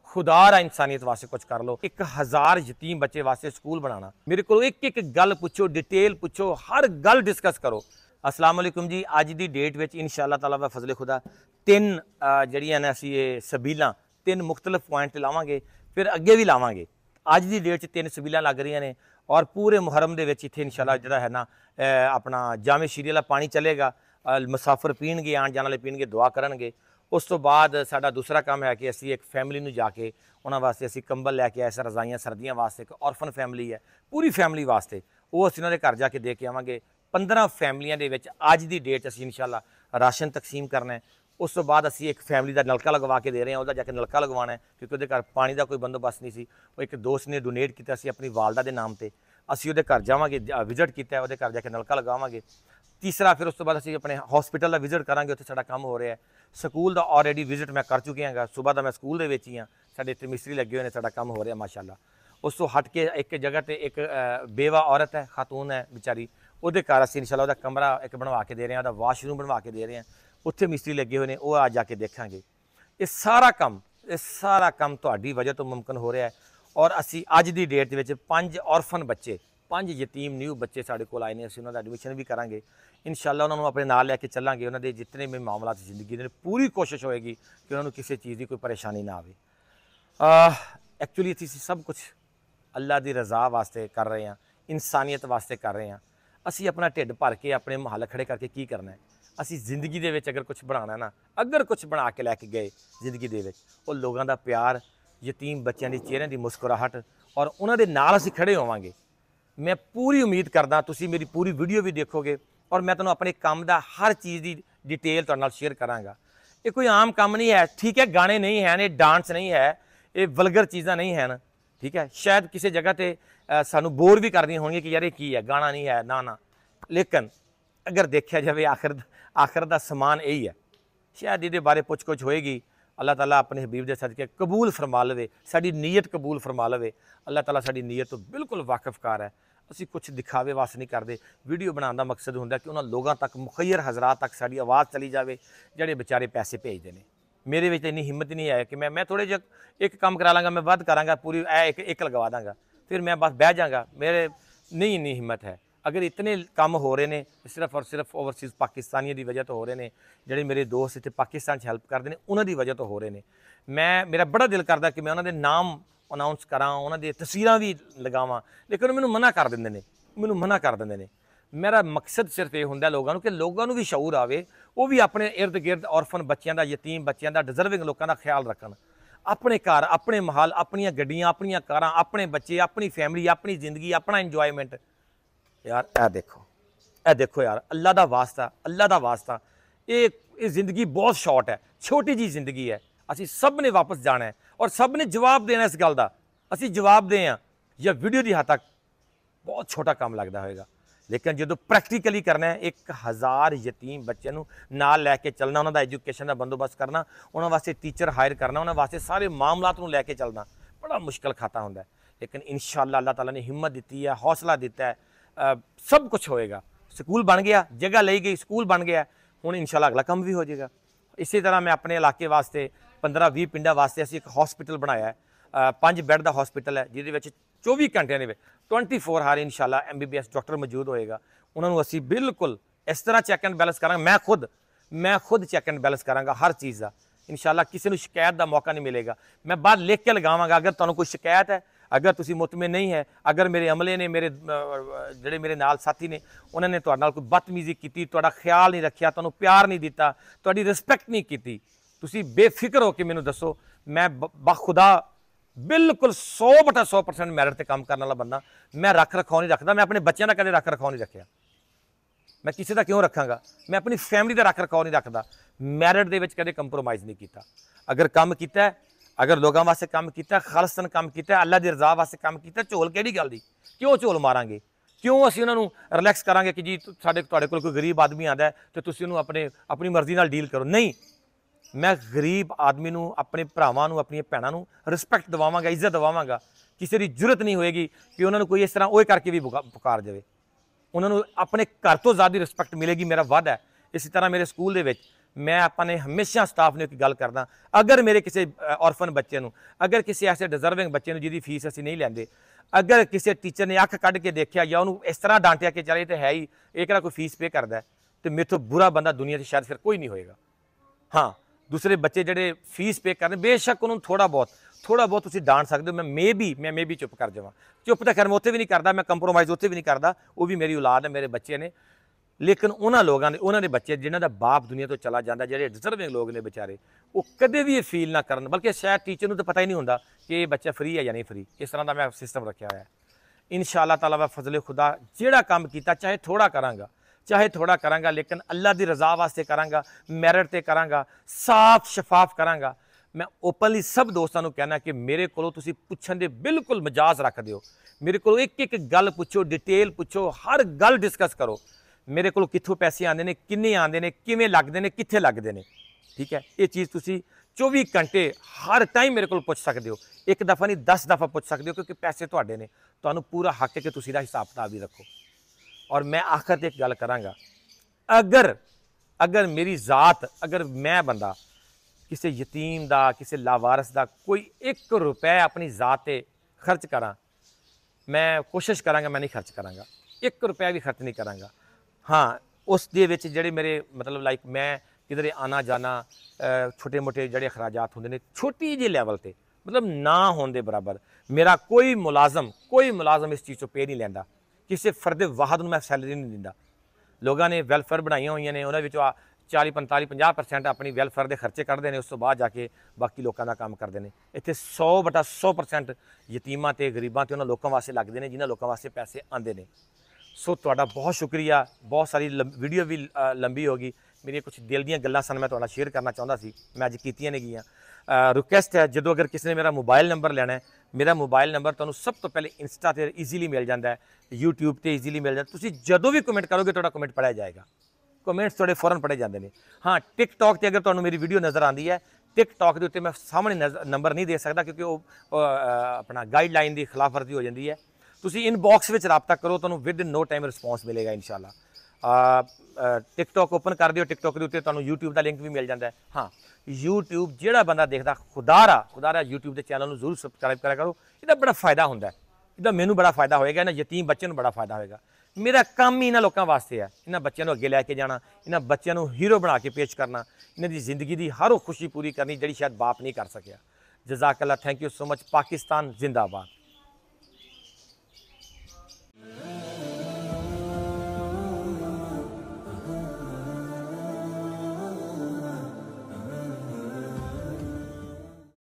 खुदारा इंसानियत वास्ते कुछ कर लो। 1000 यतीम बच्चे वास्ते स्कूल बनाना, मेरे को एक एक गल पूछो, डिटेल पूछो, हर गल डिस्कस करो। अस्सलाम वालेकुम जी। अज की डेट में इंशाअल्लाह ताला फजले खुदा 3 जड़ियां ने असी सबीलां 3 मुख्तलिफ पॉइंट लावांगे, फिर अगे भी लावांगे। अज की डेट 3 सबीलां लग रही ने और पूरे मुहर्रम दे विच इत्थे इंशाअल्लाह जिहड़ा है ना अपना जामे शीरी वाला पानी चलेगा, मुसाफिर पीणगे, आण जाण वाले पीणगे, दुआ करनगे। उस तो बाद साडा दूसरा काम है कि असी एक फैमिली नूं जाके उन्हां वास्ते असी कंबल लैके आए, रजाइयां सर्दियां वास्ते। एक ऑर्फन फैमिली है, पूरी फैमिली वास्ते, वो असी उन्हां दे घर जाके दे के आवांगे। 15 फैमिलियां दे विच अज दी डेट असी इंशाअल्लाह राशन तकसीम करना है। उस तो बाद असी एक फैमिली का नलका लगवा के दे रहे हैं, उहदा जाके नलका लगवाना है क्योंकि उहदे घर पानी का कोई बंदोबस्त नहीं सी। वो एक दोस्त ने डोनेट किया सी अपनी वालदा के नाम पर, असी उहदे घर जावांगे, विजिट किया, उहदे घर जाके नलका लगावांगे। तीसरा फिर उस तो बाद असी अपने हॉस्पिटल का विजिट करांगे, उत्थे साडा काम हो रहा है। स्कूल का ऑलरेडी विजिट मैं कर चुकी हाँ, सुबह का मैं स्कूल दे ही हाँ, साडे इत्थे मिस्त्री लगे हुए हैं, साडा काम हो रहा माशाअल्लाह। उस तो हट के एक जगह पर एक बेवा औरत है, खातून है बेचारी, उहदे घर असीं इंशाअल्लाह उहदा कमरा एक बनवा के दे रहे हैं, उहदा वाशरूम बनवा के दे रहे हैं, उत्थे मिस्त्री लगे हुए हैं, वो आ जाके देखांगे। ये सारा काम तुहाडी वजह तो मुमकिन हो रहा है। और असी अज की डेट में 5 ऑर्फन बच्चे, 5 यतीम न्यू बच्चे साढ़े कोल आए हैं, असीं उन्हां दा एडमिशन भी करांगे इंशाअल्लाह। उन्होंने अपने नाल लैके चलांगे, उन्होंने जितने भी मामला जिंदगी दे पूरी कोशिश होएगी कि उन्होंने किसी चीज़ की कोई परेशानी ना आए। एक्चुअली असीं सब कुछ अल्लाह की रज़ा वास्ते कर रहे हैं, इंसानियत वास्ते कर रहे हैं। असी अपना ढिड भर के अपने महल खड़े करके की करना है? असी जिंदगी दे विच अगर कुछ बनाना ना, अगर कुछ बना के लैके गए जिंदगी दे विच, वो लोगों का प्यार, यतीम बच्चों की चेहरे की मुस्कुराहट और उन्होंने नाल असी खड़े होवांगे। मैं पूरी उम्मीद करदा तुसी मेरी पूरी वीडियो भी देखोगे और मैं तुहानूं अपने काम का हर चीज़ की डिटेल तुहाडे नाल शेयर करांगा। ये कोई आम काम नहीं है, ठीक है, गाने नहीं हैं, ये डांस नहीं है, ये वलगर चीज़ां नहीं हैं, ठीक है। शायद किसी जगह पर सानू बोर भी करनी होंगी कि यार ये की है, गाना नहीं है, ना। लेकिन अगर देखा जाए आखिर का समान यही है। शायद ये बारे पुछ कुछ होएगी, अल्लाह ताला अपने हबीब के सदके कबूल फरमा लवे, साडी नीयत कबूल फरमा लवे। अल्लाह ताला साडी नीयत तो बिल्कुल वाकिफकार है। असी कुछ दिखावे वास्ते नहीं करते, वीडियो बनाने का मकसद होंदा कि उन्होंने लोगों तक, मुखैर हज़रात तक साडी आवाज़ चली जाए, जिहड़े बेचारे पैसे भेजते हैं। मेरे विच इन्नी हिम्मत नहीं है कि मैं थोड़े जे एक काम करा लाँगा, मैं वध कराँगा, पूरी एक लगवा दाँगा, फिर मैं बस बह जाँगा, मेरे नहीं इन्नी हिम्मत है। अगर इतने काम हो रहे हैं सिर्फ और सिर्फ ओवरसीज़ पाकिस्तानियों की वजह तो हो रहे हैं, जोड़े मेरे दोस्त इतने पाकिस्तान हेल्प करते हैं उन्होंने वजह तो हो रहे हैं। मेरा बड़ा दिल करता कि मैं उन्होंने नाम अनाउंस करा, उन्होंने तस्वीर भी लगावां, लेकिन मैंने मना कर देंगे ने। मेरा मकसद सिर्फ ये होंदा लोगों कि लोगों भी शऊर आवे, वो भी अपने इर्द गिर्द ऑर्फन बच्चों का, यतीम बच्चों का, डिजर्विंग लोगों का ख्याल रखन। अपने घर, अपने महल, अपन गड्डियां, अपन कारां, अपने बच्चे, अपनी फैमिली, अपनी जिंदगी, अपना इंजॉयमेंट। यार ए देखो यार, अल्लाह दा वास्ता, ये जिंदगी बहुत शॉर्ट है, छोटी जी जिंदगी है। असी सब ने वापस जाना है और सब ने जवाब देना इस गल का। असी जवाब दें या वीडियो की हद तक बहुत छोटा काम लगता होगा, लेकिन जो प्रैक्टिकली करना है, 1000 यतीम बच्चे नाल लैके चलना, उन्होंने एजुकेशन का बंदोबस्त करना, उन्होंने वास्ते टीचर हायर करना, उन्होंने वास्ते सारे मामलात नूं लैके चलना बड़ा मुश्किल खाता होंदा है। लेकिन इंशाअल्लाह अल्लाह ताला ने हिम्मत दी है, हौसला दिता है, सब कुछ होएगा। स्कूल बन गया, जगह ली गई, स्कूल बन गया, हुण इंशाअल्लाह अगला काम भी हो जाएगा। इसी तरह मैं अपने इलाके वास्ते 15-20 पिंडा वास्ते असी एक हॉस्पिटल बनाया है, 5 बैड का हॉस्पिटल है, जिहदे 24 घंटे 24 हार इंशाअल्लाह MBBS डॉक्टर मौजूद होएगा। उन्होंने असी बिल्कुल इस तरह चैक एंड बैलेंस करांगे। मैं खुद चैक एंड बैलेंस करांगा हर चीज़ का। इंशाअल्लाह किसी को शिकायत का मौका नहीं मिलेगा। मैं बाहर लिख के लगावांगा, अगर तुहानूं कोई शिकायत है, अगर तुसी मुतमिन नहीं है, अगर मेरे अमले ने, मेरे जिहड़े मेरे नाल साथी ने, उन्होंने तुहाडे नाल कोई बदतमीजी की, तुहाडा ख्याल नहीं रखिया, तुहानूं प्यार नहीं दिता, तुहाडी रिस्पैक्ट नहीं की, तुसी बेफिक्र हो के मैनूं दसो। मैं बखुदा बिल्कुल 100% मैरिट पर काम करने वाला बंदा। मैं रख रखाव नहीं रखता, मैं अपने बच्चों का कदे रख रखाव नहीं रखा। मैं किसी का क्यों रखांगा? मैं अपनी फैमिली का रख रखाव नहीं रखता। मैरिट दे विच कदे कंप्रोमाइज़ नहीं किया। अगर काम किया है, अगर लोगों वास्ते काम किया, खालसन काम किया, अल्लाह की रज़ा वास्ते काम किया, झोल किहड़ी गल दी? क्यों झोल मारांगे? क्यों असीं उन्हां नूं रिलैक्स करांगे कि जी साडे तुहाडे कोल कोई गरीब आदमी आंदा है तो तुसीं उहनूं अपनी मर्जी नाल डील करो? नहीं, मैं गरीब आदमी नूं, अपने भरावां नूं, अपनी भैणां नूं रिस्पैक्ट दवावांगा, इज्जत दवावांगा। किसी की जरूरत नहीं होएगी कि उन्होंने कोई इस तरह ओए करके भी पुकार जाए। उन्होंने अपने घर तो ज़्यादा रिस्पैक्ट मिलेगी, मेरा वादा है। इसी तरह मेरे स्कूल दे विच मैं अपने हमेशा स्टाफ ने एक गल करदा, अगर मेरे किसी ऑरफन बच्चे नूं, अगर किसी ऐसे डिजर्विंग बच्चे नूं जिहदी फीस असीं नहीं लैंदे, अगर किसी टीचर ने अख कढ़ के देखिया या उन्होंने इस तरह डांटिया कि चल ये तो है ही, ये किहड़ा कोई फीस पे करदा है, तो मेरे तो बुरा बंदा दुनिया से शायद फिर कोई नहीं होएगा। हाँ, दूसरे बच्चे ਜਿਹੜੇ फीस पे करने बेशक उन्होंने थोड़ा बहुत तुसीं डांट सकते हो। मैं मे भी चुप कर जावां, चुप तो खैर मैं उत्थे भी नहीं करता, मैं कंप्रोमाइज़ उत्थे भी नहीं करता, वो भी मेरी औलाद है, मेरे बच्चे ने। लेकिन उन्होंने लोगों ने, उन्होंने बच्चे जिन्हों का बाप दुनिया तो चला जाता, जो डिजर्विंग लोग ने बेचारे, वो कदे भी ये फील ना करन, बल्कि शायद टीचर को तो पता ही नहीं होंदा कि ये बच्चा फ्री है या नहीं फ्री। इस तरह का मैं सिस्टम रखा हुआ है। इंशाअल्लाह ताला वा फजले खुदा जिहड़ा काम कीता चाहे थोड़ा करांगा, लेकिन अल्लाह की रज़ा वास्ते करांगा, मैरिट ते करांगा, साफ शफाफ करांगा। मैं ओपनली सब दोस्तों को कहना कि मेरे को तुसीं पुछण दे बिल्कुल मजाज रख दिओ, मेरे को एक गल पुछो, डिटेल पुछो, हर गल डिस्कस करो। मेरे को कित्थों पैसे आते हैं, किन्ने आते हैं, किवें लगदे ने, कित्थे लगदे ने, ठीक है। ये चीज़ तुसीं 24 घंटे हर टाइम मेरे को पुछ सकते हो, एक दफ़ा नहीं 10 दफ़ा पुछ सकते हो, क्योंकि पैसे तुहाडे ने, तुहानूं पूरा हक है कि तुसीं इहदा हिसाब किताब भी रखो। और मैं आखिर एक गल करांगा, अगर मेरी ज़ात, अगर मैं बंदा किसी यतीम का, किसी लावारस का कोई 1 रुपया अपनी ज़ात ते खर्च करा, मैं कोशिश करांगा मैं नहीं खर्च करांगा, 1 रुपया भी खर्च नहीं करांगा। हाँ, उस दे विच जिहड़े मेरे मतलब लाइक मैं किधरे आना जाना, छोटे मोटे जिहड़े अखराजात होंदे ने छोटी जी लैवल ते, मतलब ना होने दे बराबर, मेरा कोई मुलाजम इस चीज़ तो पे नहीं लैंदा, किसी फर्द वाहद नूं मैं सैलरी नहीं दिंदा। लोगों ने वैलफेयर बनाइया हुई ने, उन्होंने 40 45 50% अपनी वैलफेयर के खर्चे कढ़ते हैं, उस तो बाद जाके बाकी लोगों का काम करते हैं। इत्थे 100/100% यतीमां ते गरीबां ते उन्होंने लोगों वास्ते लगते हैं, जिन्होंने लोगों वास्ते पैसे आते हैं। सो तुहाडा बहुत शुक्रिया। बहुत सारी वीडियो भी लंबी होगी, मेरी कुछ दिल दी गल्लां सन मैं तुहाडे नाल शेयर करना चाहता सी, मैं अज कीतियां नहीं गईयां। रिक्वेस्ट है, जो अगर किसी ने मेरा मोबाइल नंबर लेना है, मेरा मोबाइल नंबर तुहानूं सब तो पहले इंस्टा ते ईजीली मिल जाता है, यूट्यूब ते ईजीली मिल जाता। तुसीं जदों भी कमेंट करोगे तुहाडा कमेंट पढ़िया जाएगा, कमेंट्स थोड़े फौरन पढ़े जाते हैं। हाँ, टिकटॉक पर अगर तुहानूं मेरी वीडियो नज़र आती है, टिकटॉक के उत्ते मैं सामने नंबर नहीं दे सकता, क्योंकि वो अपना गाइडलाइन की खिलाफवर्जी हो जाती है। तुसीं इनबॉक्स में रबता करो, तुहानूं within no time response मिलेगा इंशाअल्लाह। टिकटॉक ओपन कर दिओ, टिकटॉक के उत्ते तुहानूं यूट्यूब का लिंक भी मिल जाता है। हाँ, यूट्यूब जिहड़ा बंदा देखदा, खुदारा यूट्यूब के चैनल जरूर सबसक्राइब करा करो, इसका बड़ा फायदा होंदा है, इसका मैनूं बड़ा फायदा होएगा, इन्हां यतीम बच्चों को बड़ा फायदा होएगा। मेरा काम ही इन्हां लोगों वास्ते है, इन्हां बच्चों को अगे लैके जाना, इन्हां बच्चों को हीरो बना के पेश करना, इन्हां दी जिंदगी की हर वो खुशी पूरी करनी जिहड़ी शायद बाप नहीं कर सकिया। जज़ाकल्लाह, thank you so much. Pakistan जिंदाबाद।